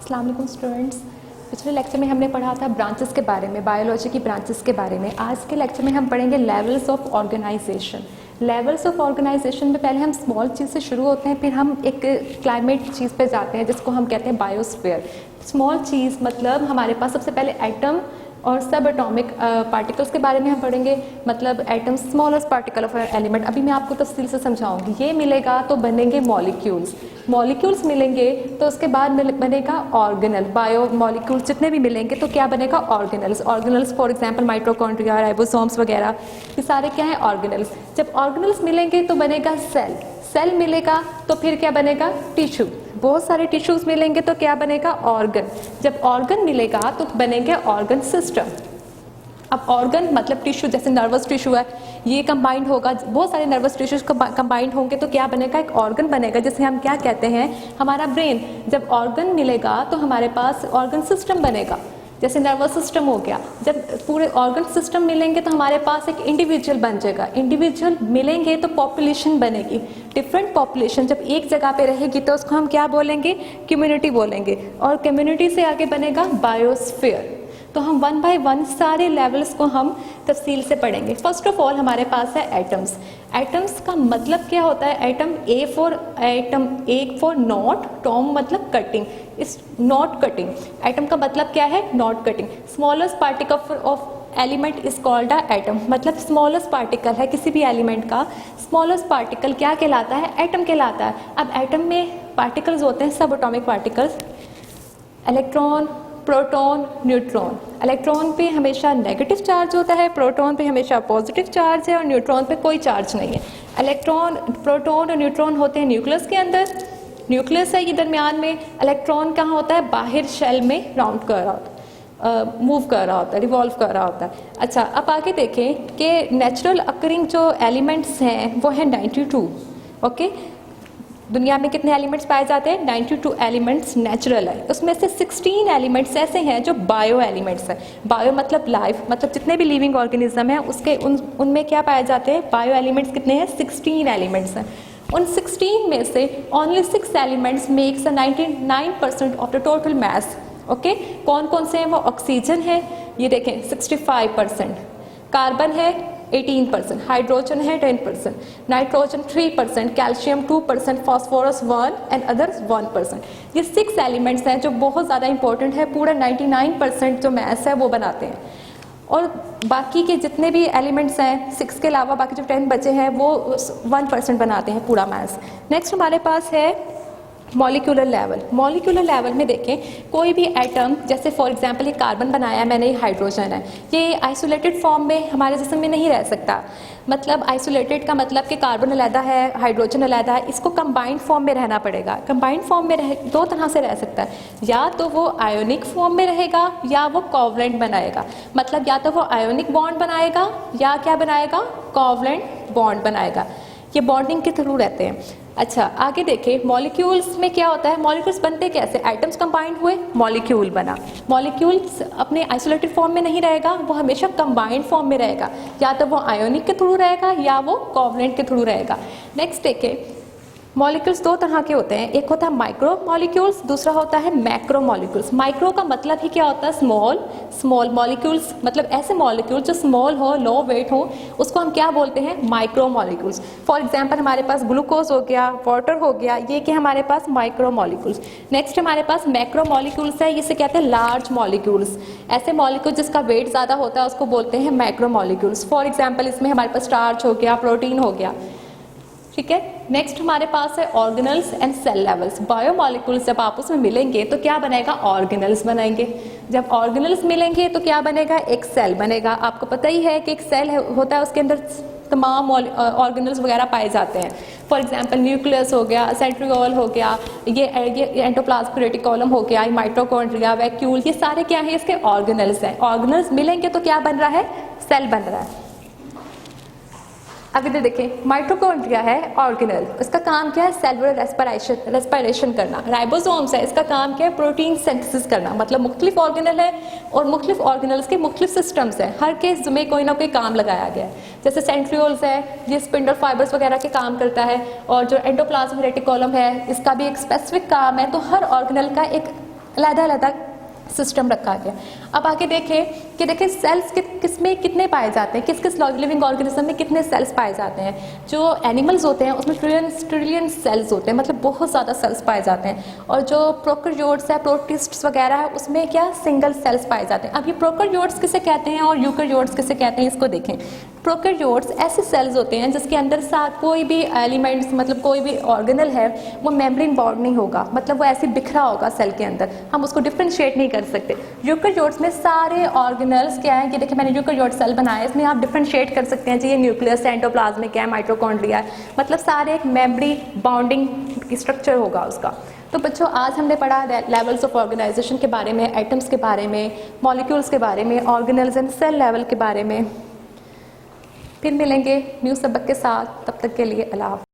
अस्सलाम वालेकुम स्टूडेंट्स। पिछले लेक्चर में हमने पढ़ा था ब्रांचेस के बारे में, बायोलॉजी की ब्रांचेस के बारे में। आज के लेक्चर में हम पढ़ेंगे levels of organisation. Levels of organisation में पहले हम स्मॉल चीज़ से शुरू होते हैं, फिर हम एक क्लाइमेट चीज़ पे जाते हैं जिसको हम कहते हैं बायोस्फीयर। स्मॉल चीज़ मतलब हमारे पास सबसे पहले एटम और सब एटॉमिक पार्टिकल्स के बारे में हम पढ़ेंगे, मतलब atom smallest particle of element. अभी मैं आपको तफसील से समझाऊंगी। ये मिलेगा तो बनेंगे मॉलिक्यूल्स, मॉलिक्यूल्स मिलेंगे तो उसके बाद बनेगा ऑर्गेनल। बायो मॉलिक्यूल्स जितने भी मिलेंगे तो क्या बनेगा organelles. Organelles for example mitochondria, ribosomes वगैरह, ये सारे क्या है ऑर्गेनल्स। जब ऑर्गेनल्स मिलेंगे तो बनेगा सेल, सेल मिलेगा तो फिर क्या बनेगा टिश्यू, बहुत सारे टिश्यूज मिलेंगे तो क्या बनेगा ऑर्गन। जब ऑर्गन मिलेगा तो बनेंगे ऑर्गन सिस्टम। अब ऑर्गन मतलब टिश्यू, जैसे नर्वस टिश्यू है, ये कंबाइंड होगा, बहुत सारे नर्वस टिश्यूज कंबाइंड होंगे तो क्या बनेगा एक ऑर्गन बनेगा, जिसे हम क्या कहते हैं हमारा ब्रेन। जब ऑर्गन मिलेगा तो हमारे पास ऑर्गन सिस्टम बनेगा, जैसे नर्वस सिस्टम हो गया। जब पूरे ऑर्गन सिस्टम मिलेंगे तो हमारे पास एक इंडिविजुअल बन जाएगा, इंडिविजुअल मिलेंगे तो पॉपुलेशन बनेगी, डिफरेंट पॉपुलेशन जब एक जगह पे रहेगी तो उसको हम क्या बोलेंगे कम्युनिटी बोलेंगे, और कम्युनिटी से आगे बनेगा बायोस्फीयर। तो हम वन बाय वन सारे लेवल्स को हम तफसील से पढ़ेंगे। फर्स्ट ऑफ ऑल हमारे पास है एटम्स। एटम्स का मतलब क्या होता है, एटम फॉर नॉट, टॉम मतलब कटिंग, इस नॉट कटिंग। एटम का मतलब क्या है not cutting. Smallest particle of element is called a atom, मतलब स्मॉलेस्ट पार्टिकल है किसी भी एलिमेंट का, स्मॉलेस्ट पार्टिकल क्या कहलाता है एटम कहलाता है। अब एटम में पार्टिकल्स होते हैं सब atomic particles, electron, proton, neutron. Electron पे हमेशा नेगेटिव चार्ज होता है, प्रोटॉन पे हमेशा पॉजिटिव चार्ज है और न्यूट्रॉन पे कोई चार्ज नहीं है। इलेक्ट्रॉन, प्रोटॉन और न्यूट्रॉन होते हैं न्यूक्लियस के अंदर, न्यूक्लियस है ये दरमियान में। इलेक्ट्रॉन कहाँ होता है बाहर शेल में राउंड कर रहा होता है, मूव कर रहा होता है, रिवॉल्व कर रहा होता है। अच्छा अब आगे देखें कि नेचुरल अकरिंग जो एलिमेंट्स हैं वो है 92। ओके, दुनिया में कितने एलिमेंट्स पाए जाते हैं 92 एलिमेंट्स नेचुरल है। उसमें से 16 एलिमेंट्स ऐसे हैं जो बायो एलिमेंट्स हैं। बायो मतलब लाइफ, मतलब जितने भी लिविंग ऑर्गेनिज्म हैं उसके उनमें क्या पाए जाते हैं बायो एलिमेंट्स। कितने हैं 16 एलिमेंट्स हैं। उन 16 में से only 6 elements makes 99% of the total mass. Okay, कौन कौन से हैं वो ऑक्सीजन है, ये देखें 65%, कार्बन है 18%, हाइड्रोजन है 10%, nitrogen 3%, calcium 2%, phosphorus 1 and others 1%। ये 6 एलिमेंट्स हैं जो बहुत ज़्यादा इंपॉर्टेंट है, पूरा 99% जो मैस है वो बनाते हैं। और बाकी के जितने भी एलिमेंट्स हैं 6 के अलावा बाकी जो 10 बचे हैं वो 1% बनाते हैं पूरा मैस। नेक्स्ट हमारे पास है मॉलिक्यूलर लेवल। मॉलिक्यूलर लेवल में देखें कोई भी एटम, जैसे फॉर एग्जांपल ये कार्बन बनाया मैंने, ये हाइड्रोजन है, ये आइसोलेटेड फॉर्म में हमारे जिस्म में नहीं रह सकता। मतलब आइसोलेटेड का मतलब कि कार्बन अलग है, हाइड्रोजन अलग है, इसको कंबाइंड फॉर्म में रहना पड़ेगा। कंबाइंड फॉर्म में दो तरह से रह सकता है, या तो वो आयोनिक फॉर्म में रहेगा या वो कोवलेंट बनाएगा। मतलब या तो वो आयोनिक बॉन्ड बनाएगा या क्या बनाएगा कोवलेंट बॉन्ड बनाएगा। ये बॉन्डिंग के थ्रू रहते हैं। अच्छा आगे देखें मॉलिक्यूल्स में क्या होता है, मॉलिक्यूल्स बनते कैसे, एटम्स कंबाइंड हुए मॉलिक्यूल बना। मॉलिक्यूल्स अपने आइसोलेटेड फॉर्म में नहीं रहेगा, वो हमेशा कंबाइंड फॉर्म में रहेगा, या तो वो आयोनिक के थ्रू रहेगा या वो कोवलेंट के थ्रू रहेगा। नेक्स्ट देखें मॉलिक्यूल्स दो तरह के होते हैं, एक होता है माइक्रो मॉलिक्यूल्स, दूसरा होता है मैक्रो मॉलिक्यूल्स। माइक्रो का मतलब ही क्या होता है स्मॉल, स्मॉल मॉलिक्यूल्स मतलब ऐसे मॉलिक्यूल जो स्मॉल हो, लो वेट हो, उसको हम क्या बोलते हैं माइक्रो मॉलिक्यूल्स। फॉर एग्जांपल हमारे पास ग्लूकोज हो गया, वाटर हो गया, ये कि हमारे पास माइक्रो मॉलिक्यूल्स। नेक्स्ट हमारे पास मैक्रो मॉलिक्यूल्स है, इसे कहते हैं लार्ज मॉलिक्यूल्स। ऐसे मॉलिक्यूल जिसका वेट ज़्यादा होता है उसको बोलते हैं मैक्रो मॉलिक्यूल्स। फॉर एग्जाम्पल इसमें हमारे पास स्टार्च हो गया, प्रोटीन हो गया, ठीक है। नेक्स्ट हमारे पास है organelles and cell levels. Biomolecules जब आपस में मिलेंगे तो क्या बनेगा ऑर्गेनल्स बनेंगे। जब ऑर्गेनल्स मिलेंगे तो क्या बनेगा एक सेल बनेगा। आपको पता ही है कि एक सेल होता है, उसके अंदर तमाम ऑर्गेनल्स वगैरह पाए जाते हैं। फॉर एग्जांपल न्यूक्लियस हो गया, सेंट्रियोल हो गया, ये एंडोप्लाज्मिक रेटिकुलम हो गया, माइटोकॉन्ड्रिया, वैक्यूल, ये सारे क्या है इसके ऑर्गेनल्स हैं। ऑर्गेनल्स मिलेंगे तो क्या बन रहा है सेल बन रहा है। अब इधर देखें माइटोकॉन्ड्रिया है ऑर्गेनल, इसका काम क्या है सेलुलर रेस्पिरेशन करना। राइबोसोम्स है, इसका काम क्या है प्रोटीन सिंथेसिस करना। मतलब मुख्तलिफ ऑर्गेनल है और मुख्तलिफ ऑर्गेनल्स के मुख्तलिफ सिस्टम्स हैं, हर के में कोई ना कोई काम लगाया गया है। जैसे सेंट्रियोल्स है, ये स्पिंडल फाइबर्स वगैरह के काम करता है, और जो एंडोप्लाज्मिक रेटिकुलम है इसका भी एक स्पेसिफिक काम है। तो हर ऑर्गेनल का एक अलग-अलग सिस्टम रखा गया। अब आगे देखें कि देखिए सेल्स किसमें कितने पाए जाते हैं, किस किस लिविंग ऑर्गेनिज्म में कितने सेल्स पाए जाते हैं। जो एनिमल्स होते हैं उसमें ट्रिलियन सेल्स होते हैं, मतलब बहुत ज़्यादा सेल्स पाए जाते हैं। और जो प्रोकैरियोट्स है, प्रोटिस्ट्स वगैरह है, उसमें क्या सिंगल सेल्स पाए जाते हैं। अब ये प्रोकैरियोट्स किसे कहते हैं और यूकैरियोट्स किसे कहते हैं, इसको देखें। प्रोकैरियोट्स ऐसे सेल्स होते हैं जिसके अंदर साथ कोई भी एलिमेंट्स, मतलब कोई भी ऑर्गेनल है वो मेम्ब्रेन बाउंड नहीं होगा, मतलब वो ऐसे बिखरा होगा सेल के अंदर, हम उसको डिफरेंशिएट नहीं कर सकते। यूकैरियोट्स में सारे ऑर्गेनल्स क्या है कि देखिए मैंने यूकैरियोट सेल बनाया, इसमें आप डिफरेंशिएट कर सकते हैं जी, ये न्यूक्लियस, एंडोप्लाज्मिक है, माइटोकॉन्ड्रिया है, मतलब सारे एक मेम्ब्रेन बाउंडिंग स्ट्रक्चर होगा उसका। तो बच्चों आज हमने पढ़ा लेवल्स ऑफ ऑर्गेनाइजेशन के बारे में, एटम्स के बारे में, मॉलिक्यूल्स के बारे में, ऑर्गेनल्स एंड सेल लेवल के बारे में। फिर मिलेंगे न्यू सबक के साथ, तब तक के लिए अल्लाह हाफ़िज़।